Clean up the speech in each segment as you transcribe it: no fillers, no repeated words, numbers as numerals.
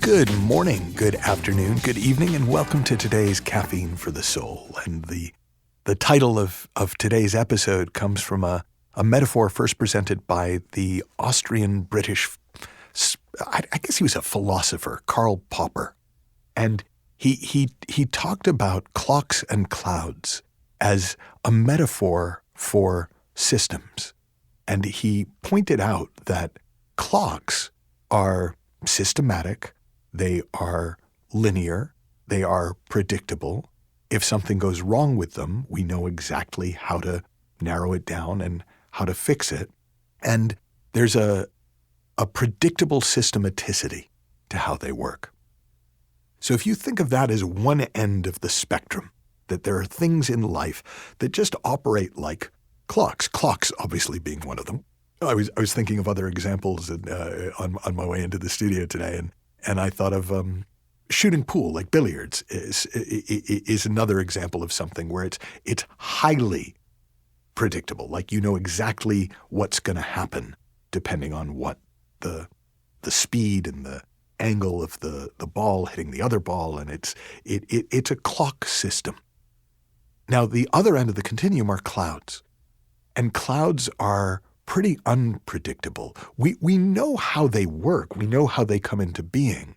Good morning, good afternoon, good evening, and welcome to today's Caffeine for the Soul. And the title of today's episode comes from a metaphor first presented by the Austrian-British, I guess he was a philosopher, Karl Popper. And he talked about clocks and clouds as a metaphor for systems. And he pointed out that clocks are systematic, they are linear, they are predictable. If something goes wrong with them, we know exactly how to narrow it down and how to fix it. And there's a predictable systematicity to how they work. So if you think of that as one end of the spectrum, that there are things in life that just operate like clocks obviously being one of them. I was thinking of other examples on my way into the studio today, and I thought of shooting pool, like billiards, is another example of something where it's highly predictable. Like you know exactly what's going to happen depending on what the speed and the angle of the ball hitting the other ball, and it's a clock system. Now the other end of the continuum are clouds, and clouds are pretty unpredictable. We know how they work. We know how they come into being.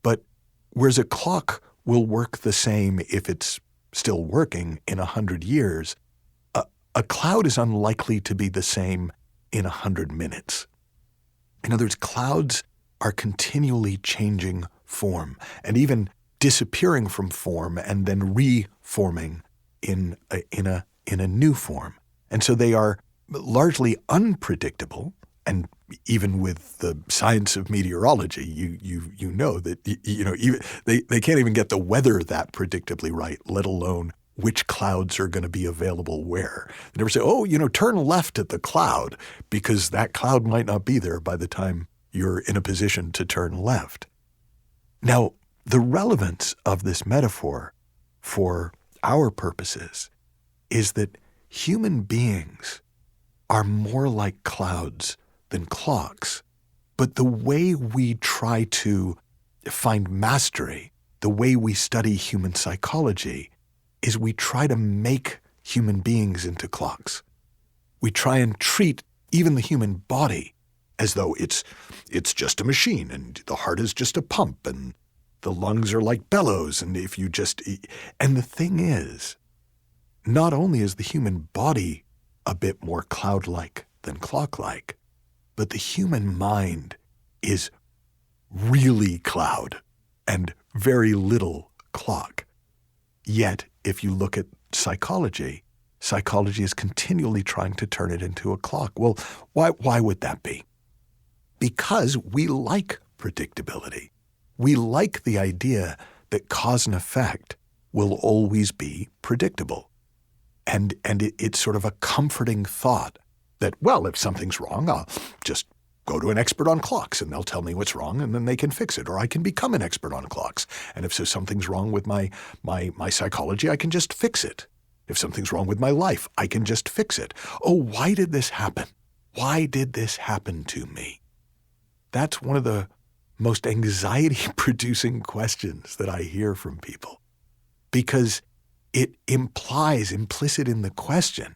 But whereas a clock will work the same if it's still working in 100 years, a cloud is unlikely to be the same in 100 minutes. In other words, clouds are continually changing form and even disappearing from form and then reforming in a new form. And so they are largely unpredictable, and even with the science of meteorology, you know that even they can't even get the weather that predictably right, let alone which clouds are going to be available where. They never say, turn left at the cloud, because that cloud might not be there by the time you're in a position to turn left. Now, the relevance of this metaphor for our purposes is that human beings are more like clouds than clocks. But the way we try to find mastery, the way we study human psychology, is we try to make human beings into clocks. We try and treat even the human body as though it's just a machine, and the heart is just a pump, and the lungs are like bellows, and and the thing is, not only is the human body a bit more cloud-like than clock-like, but the human mind is really cloud and very little clock. Yet, if you look at psychology is continually trying to turn it into a clock. Well, why would that be? Because we like predictability. We like the idea that cause and effect will always be predictable. And it's sort of a comforting thought that, well, if something's wrong, I'll just go to an expert on clocks and they'll tell me what's wrong and then they can fix it. Or I can become an expert on clocks. And if something's wrong with my psychology, I can just fix it. If something's wrong with my life, I can just fix it. Oh, why did this happen? Why did this happen to me? That's one of the most anxiety-producing questions that I hear from people, because it implies, implicit in the question,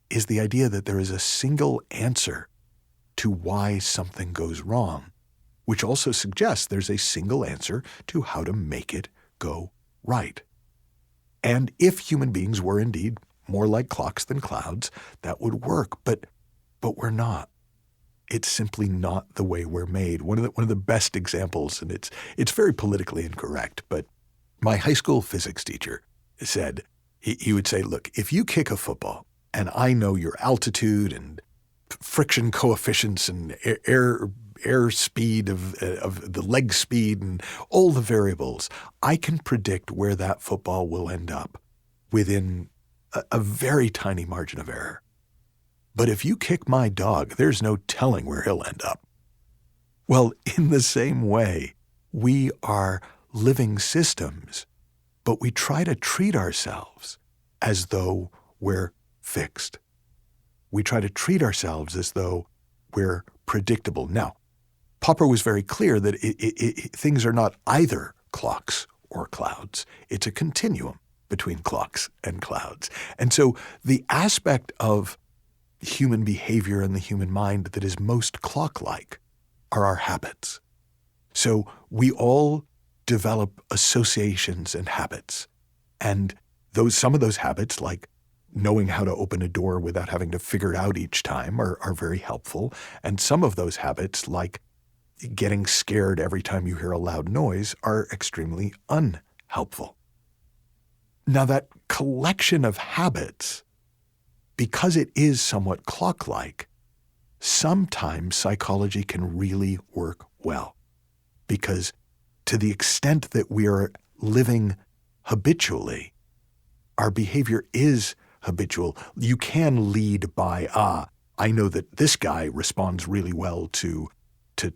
is the idea that there is a single answer to why something goes wrong, which also suggests there's a single answer to how to make it go right. And if human beings were indeed more like clocks than clouds, that would work, but we're not. It's simply not the way we're made. One of the best examples, and it's very politically incorrect, but my high school physics teacher said, he would say, look, if you kick a football and I know your altitude and friction coefficients and air speed of the leg speed and all the variables, I can predict where that football will end up within a very tiny margin of error. But if you kick my dog, there's no telling where he'll end up. Well, in the same way, we are living systems, but we try to treat ourselves as though we're fixed. we try to treat ourselves as though we're predictable. Now, Popper was very clear that things are not either clocks or clouds. It's a continuum between clocks and clouds. And so the aspect of human behavior and the human mind that is most clock-like are our habits. So we all develop associations and habits. And some of those habits, like knowing how to open a door without having to figure it out each time, are very helpful. And some of those habits, like getting scared every time you hear a loud noise, are extremely unhelpful. Now, that collection of habits, because it is somewhat clock-like, sometimes psychology can really work well. Because to the extent that we are living habitually, our behavior is habitual. You can lead by, I know that this guy responds really well to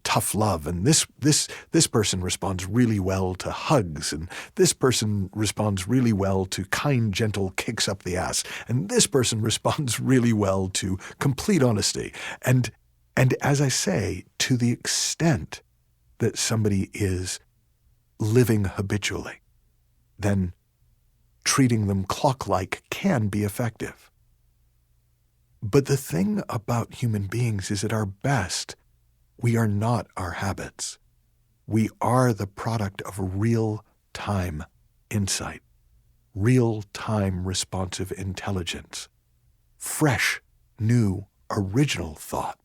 tough love, and this person responds really well to hugs, and this person responds really well to kind, gentle kicks up the ass, and this person responds really well to complete honesty. And as I say, to the extent that somebody is living habitually, then treating them clock-like can be effective. But the thing about human beings is, at our best, we are not our habits. We are the product of real-time insight, real-time responsive intelligence, fresh, new, original thought.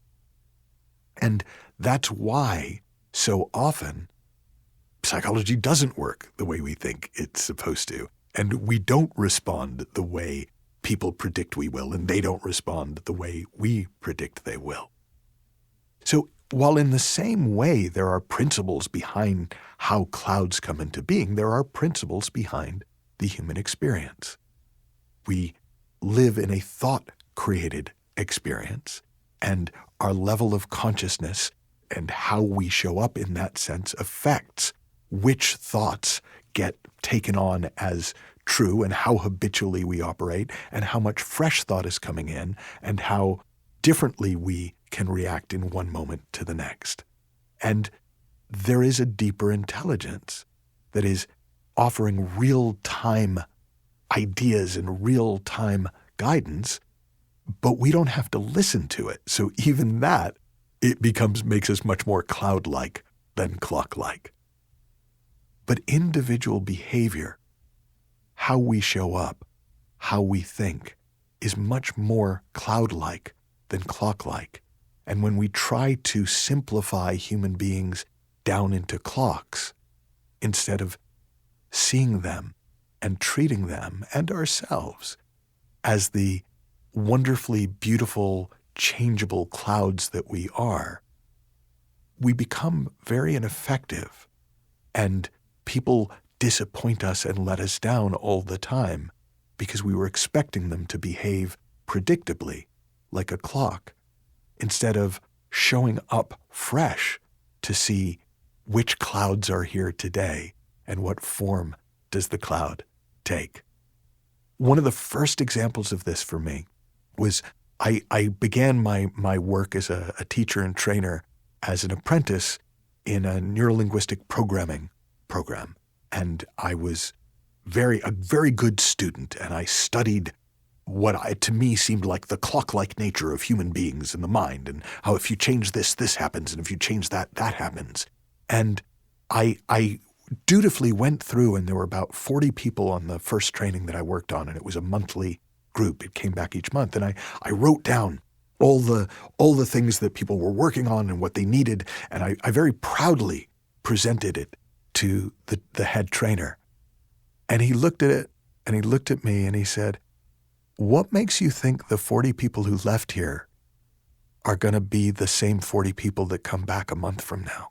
And that's why so often psychology doesn't work the way we think it's supposed to. And we don't respond the way people predict we will, and they don't respond the way we predict they will. So while in the same way there are principles behind how clouds come into being, there are principles behind the human experience. We live in a thought-created experience, and our level of consciousness and how we show up in that sense affects which thoughts get taken on as true and how habitually we operate and how much fresh thought is coming in and how differently we can react in one moment to the next. And there is a deeper intelligence that is offering real-time ideas and real-time guidance, but we don't have to listen to it. So even that, makes us much more cloud-like than clock-like. But individual behavior, how we show up, how we think, is much more cloud-like than clock-like. And when we try to simplify human beings down into clocks, instead of seeing them and treating them and ourselves as the wonderfully beautiful, changeable clouds that we are, we become very ineffective, and people disappoint us and let us down all the time because we were expecting them to behave predictably, like a clock, instead of showing up fresh to see which clouds are here today and what form does the cloud take. One of the first examples of this for me was I began my work as a teacher and trainer as an apprentice in a neurolinguistic programming program. And I was a very good student, and I studied what to me seemed like the clock-like nature of human beings and the mind, and how if you change this, this happens, and if you change that, that happens. And I dutifully went through, and there were about 40 people on the first training that I worked on, and it was a monthly group. It came back each month, and I wrote down all the things that people were working on and what they needed, and I very proudly presented it to the head trainer. And he looked at it, and he looked at me, and he said, "What makes you think the 40 people who left here are going to be the same 40 people that come back a month from now?"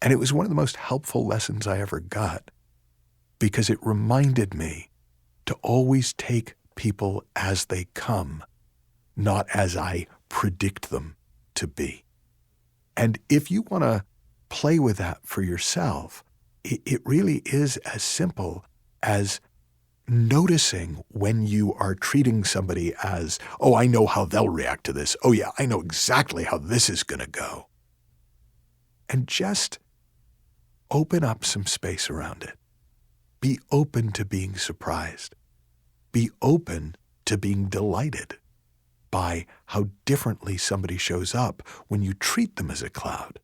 And it was one of the most helpful lessons I ever got, because it reminded me to always take people as they come, not as I predict them to be. And if you want to play with that for yourself, it really is as simple as noticing when you are treating somebody as, oh, I know how they'll react to this. Oh yeah, I know exactly how this is going to go. And just open up some space around it. Be open to being surprised. Be open to being delighted by how differently somebody shows up when you treat them as a cloud,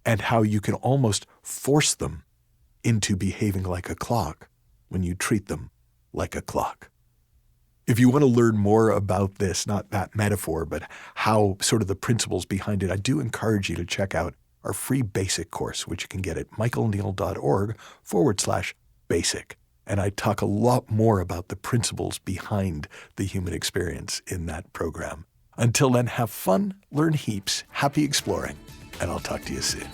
and how you can almost force them into behaving like a clock when you treat them like a clock. If you want to learn more about this, not that metaphor, but how sort of the principles behind it, I do encourage you to check out our free basic course, which you can get at michaelneill.org/basic. And I talk a lot more about the principles behind the human experience in that program. Until then, have fun, learn heaps, happy exploring, and I'll talk to you soon.